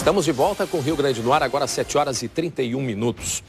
Estamos de volta com Rio Grande do Ar, agora 7h31.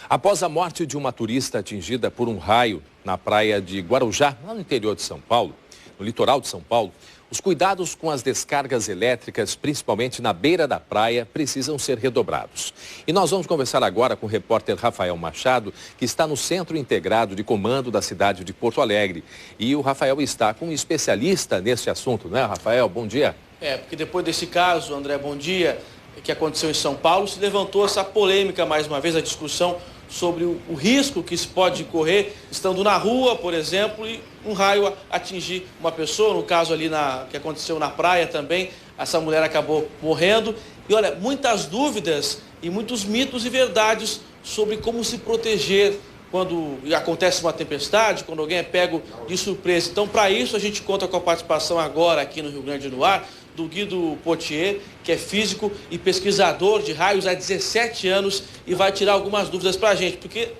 Após a morte de uma turista atingida por um raio na praia de Guarujá, lá no interior de São Paulo, no litoral de São Paulo, os cuidados com as descargas elétricas, principalmente na beira da praia, precisam ser redobrados. E nós vamos conversar agora com o repórter Rafael Machado, que está no Centro Integrado de Comando da cidade de Porto Alegre. E o Rafael está com um especialista nesse assunto, né, Rafael? Bom dia. Porque depois desse caso, André, bom dia, que aconteceu em São Paulo, se levantou essa polêmica mais uma vez, a discussão sobre o risco que se pode correr estando na rua, por exemplo, e um raio atingir uma pessoa, no caso ali que aconteceu na praia também, essa mulher acabou morrendo. E olha, muitas dúvidas e muitos mitos e verdades sobre como se proteger quando acontece uma tempestade, quando alguém é pego de surpresa. Então, para isso, a gente conta com a participação agora aqui no Rio Grande do Ar, do Guido Potier, que é físico e pesquisador de raios há 17 anos e vai tirar algumas dúvidas para a gente, porque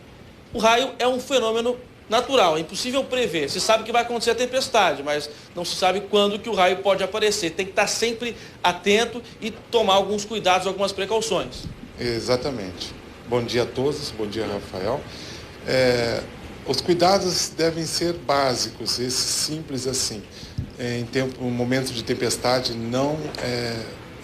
o raio é um fenômeno natural, é impossível prever. Se sabe que vai acontecer a tempestade, mas não se sabe quando que o raio pode aparecer. Tem que estar sempre atento e tomar alguns cuidados, algumas precauções. Exatamente. Bom dia a todos, bom dia, Rafael. Os cuidados devem ser básicos, esses simples assim. Em momento de tempestade, não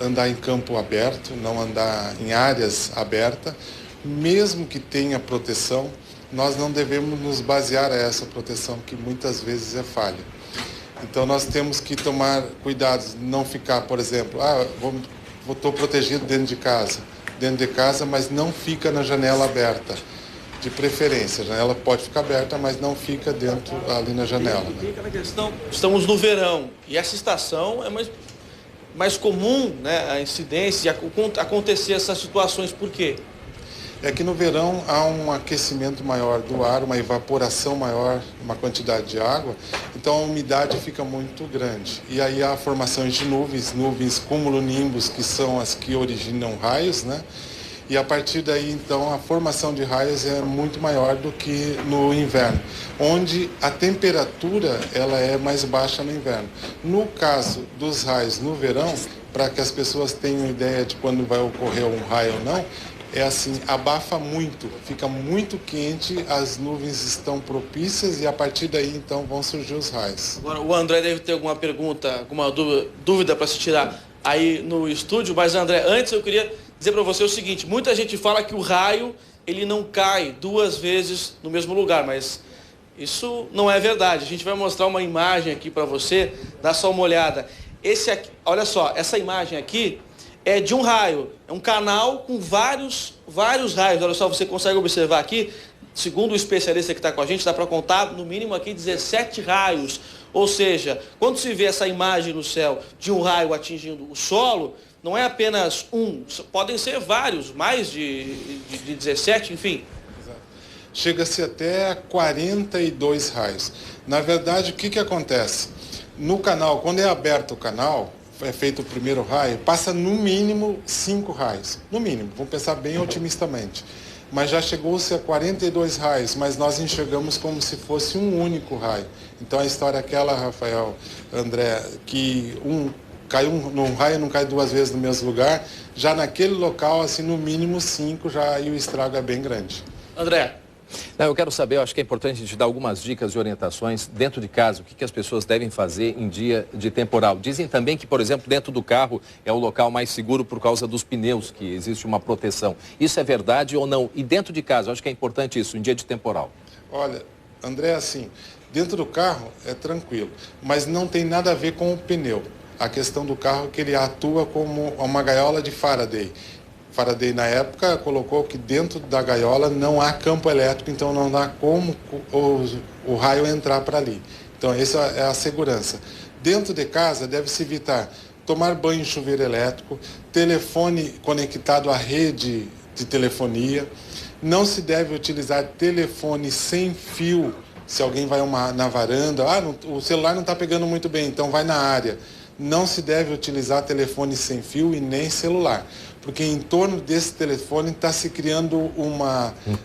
andar em campo aberto, não andar em áreas abertas. Mesmo que tenha proteção, nós não devemos nos basear a essa proteção, que muitas vezes é falha. Então, nós temos que tomar cuidados, não ficar, por exemplo, estou protegido dentro de casa, mas não fica na janela aberta. De preferência, a janela pode ficar aberta, mas não fica dentro ali na janela. Tem aquela questão, estamos no verão e essa estação é mais comum, né, a incidência, acontecer essas situações. Por quê? É que no verão há um aquecimento maior do ar, uma evaporação maior, uma quantidade de água, então a umidade fica muito grande. E aí há formações de nuvens cumulonimbus, que são as que originam raios, né? E a partir daí, então, a formação de raios é muito maior do que no inverno, onde a temperatura ela é mais baixa no inverno. No caso dos raios no verão, para que as pessoas tenham ideia de quando vai ocorrer um raio ou não, é assim, abafa muito, fica muito quente, as nuvens estão propícias e a partir daí, então, vão surgir os raios. Agora, o André deve ter alguma pergunta, alguma dúvida para se tirar aí no estúdio, mas, André, antes eu queria dizer para você o seguinte: muita gente fala que o raio ele não cai duas vezes no mesmo lugar, mas isso não é verdade. A gente vai mostrar uma imagem aqui para você, dá só uma olhada. Esse aqui, olha só, essa imagem aqui é de um raio, é um canal com vários raios. Olha só, você consegue observar aqui, segundo o especialista que está com a gente, dá para contar no mínimo aqui 17 raios. Ou seja, quando se vê essa imagem no céu de um raio atingindo o solo, não é apenas um, podem ser vários, mais de 17, enfim. Exato. Chega-se até a 42 raios. Na verdade, o que acontece? No canal, quando é aberto o canal, é feito o primeiro raio, passa no mínimo 5 raios. No mínimo, vamos pensar bem otimistamente. Mas já chegou-se a 42 raios, mas nós enxergamos como se fosse um único raio. Então a história é aquela, Rafael, André, que caiu num raio, não cai duas vezes no mesmo lugar, já naquele local, assim, no mínimo 5, já e o estrago é bem grande. André. Eu quero saber, eu acho que é importante a gente dar algumas dicas e orientações dentro de casa, o que as pessoas devem fazer em dia de temporal. Dizem também que, por exemplo, dentro do carro é o local mais seguro por causa dos pneus, que existe uma proteção. Isso é verdade ou não? E dentro de casa, eu acho que é importante isso, em dia de temporal. Olha, André, assim, dentro do carro é tranquilo, mas não tem nada a ver com o pneu. A questão do carro é que ele atua como uma gaiola de Faraday. Faraday, na época, colocou que dentro da gaiola não há campo elétrico, então não dá como o raio entrar para ali. Então, essa é a segurança. Dentro de casa, deve-se evitar tomar banho em chuveiro elétrico, telefone conectado à rede de telefonia, não se deve utilizar telefone sem fio. Se alguém vai na varanda, o celular não está pegando muito bem, então vai na área. Não se deve utilizar telefone sem fio e nem celular, porque em torno desse telefone está se criando um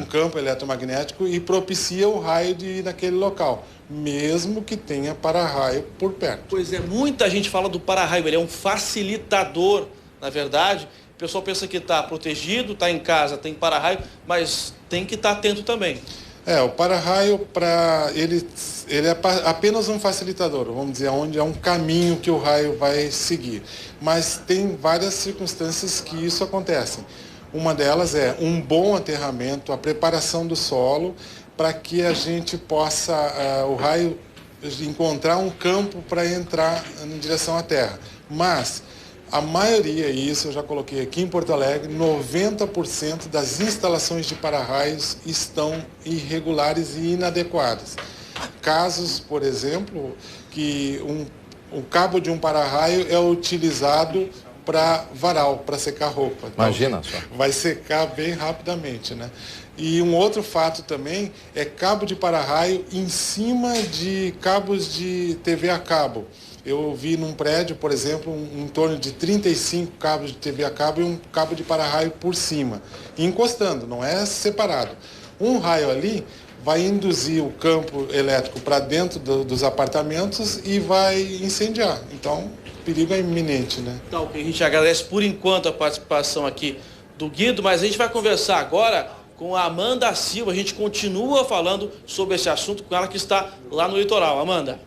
campo eletromagnético e propicia o raio de ir naquele local, mesmo que tenha para-raio por perto. Pois é, muita gente fala do para-raio, ele é um facilitador, na verdade. O pessoal pensa que está protegido, está em casa, tem para-raio, mas tem que estar atento também. O para-raio, ele é apenas um facilitador, vamos dizer, onde é um caminho que o raio vai seguir. Mas tem várias circunstâncias que isso acontece. Uma delas é um bom aterramento, a preparação do solo, para que a gente possa, o raio, encontrar um campo para entrar em direção à terra. Mas a maioria, e isso eu já coloquei aqui em Porto Alegre, 90% das instalações de para-raios estão irregulares e inadequadas. Casos, por exemplo, que o cabo de um para-raio é utilizado para varal, para secar roupa. Imagina só. Vai secar bem rapidamente, né? E um outro fato também é cabo de para-raio em cima de cabos de TV a cabo. Eu vi num prédio, por exemplo, em torno de 35 cabos de TV a cabo e um cabo de para-raio por cima, encostando, não é separado. Um raio ali vai induzir o campo elétrico para dentro dos apartamentos e vai incendiar. Então, o perigo é iminente, né? Então, a gente agradece por enquanto a participação aqui do Guido, mas a gente vai conversar agora com a Amanda Silva. A gente continua falando sobre esse assunto com ela que está lá no litoral. Amanda.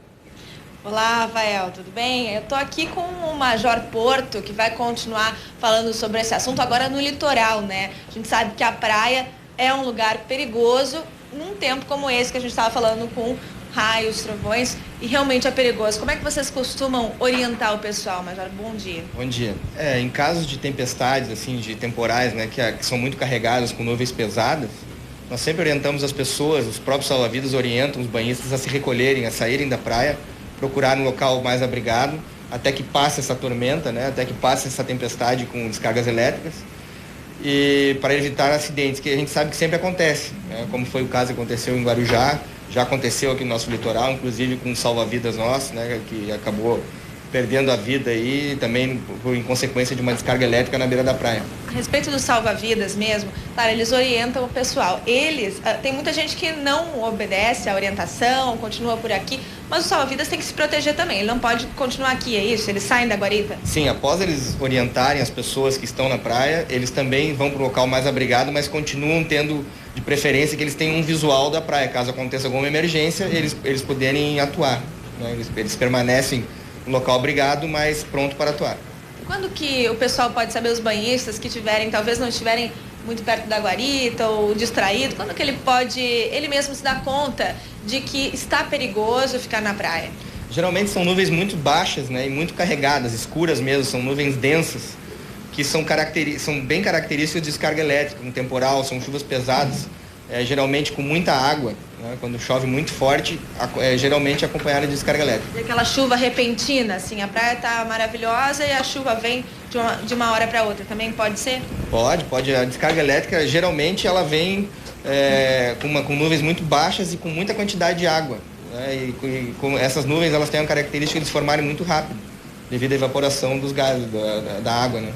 Olá, Rafael, tudo bem? Eu estou aqui com o Major Porto, que vai continuar falando sobre esse assunto agora no litoral, né? A gente sabe que a praia é um lugar perigoso num tempo como esse que a gente estava falando, com raios, trovões, e realmente é perigoso. Como é que vocês costumam orientar o pessoal, Major? Bom dia. Bom dia. Em casos de tempestades, assim, de temporais, né, que são muito carregadas com nuvens pesadas, nós sempre orientamos as pessoas, os próprios salva-vidas orientam os banhistas a se recolherem, a saírem da praia, procurar um local mais abrigado, até que passe essa tormenta, né? Até que passe essa tempestade com descargas elétricas, e para evitar acidentes, que a gente sabe que sempre acontece, né? Como foi o caso que aconteceu em Guarujá, já aconteceu aqui no nosso litoral, inclusive com um salva-vidas nosso, né? Que acabou perdendo a vida aí também em consequência de uma descarga elétrica na beira da praia. A respeito dos salva-vidas mesmo, claro, eles orientam o pessoal. Tem muita gente que não obedece à orientação, continua por aqui, mas o salva-vidas tem que se proteger também. Ele não pode continuar aqui, é isso? Eles saem da guarita? Sim, após eles orientarem as pessoas que estão na praia, eles também vão para o local mais abrigado, mas continuam tendo de preferência que eles tenham um visual da praia. Caso aconteça alguma emergência, eles poderem atuar, né? Eles permanecem no local abrigado, mas pronto para atuar. Quando que o pessoal pode saber, os banhistas que talvez não estiverem muito perto da guarita ou distraído, quando que ele mesmo se dá conta de que está perigoso ficar na praia? Geralmente são nuvens muito baixas, né, e muito carregadas, escuras mesmo, são nuvens densas, que são bem características de descarga elétrica, um temporal, são chuvas pesadas, geralmente com muita água, né, quando chove muito forte, geralmente acompanhada de descarga elétrica. E aquela chuva repentina, assim, a praia está maravilhosa e a chuva vem de uma hora para outra, também pode ser? Pode. A descarga elétrica, geralmente, ela vem com nuvens muito baixas e com muita quantidade de água, né, e com essas nuvens, elas têm a característica de se formarem muito rápido, devido à evaporação dos gases, da água, né?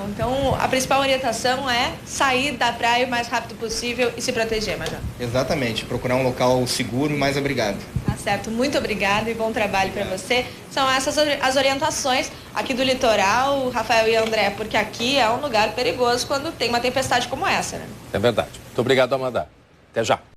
Então, a principal orientação é sair da praia o mais rápido possível e se proteger, Major. Exatamente, procurar um local seguro e mais abrigado. Tá certo, muito obrigada e bom trabalho para você. São essas as orientações aqui do litoral, Rafael e André, porque aqui é um lugar perigoso quando tem uma tempestade como essa, né? É verdade. Muito obrigado, Amanda. Até já.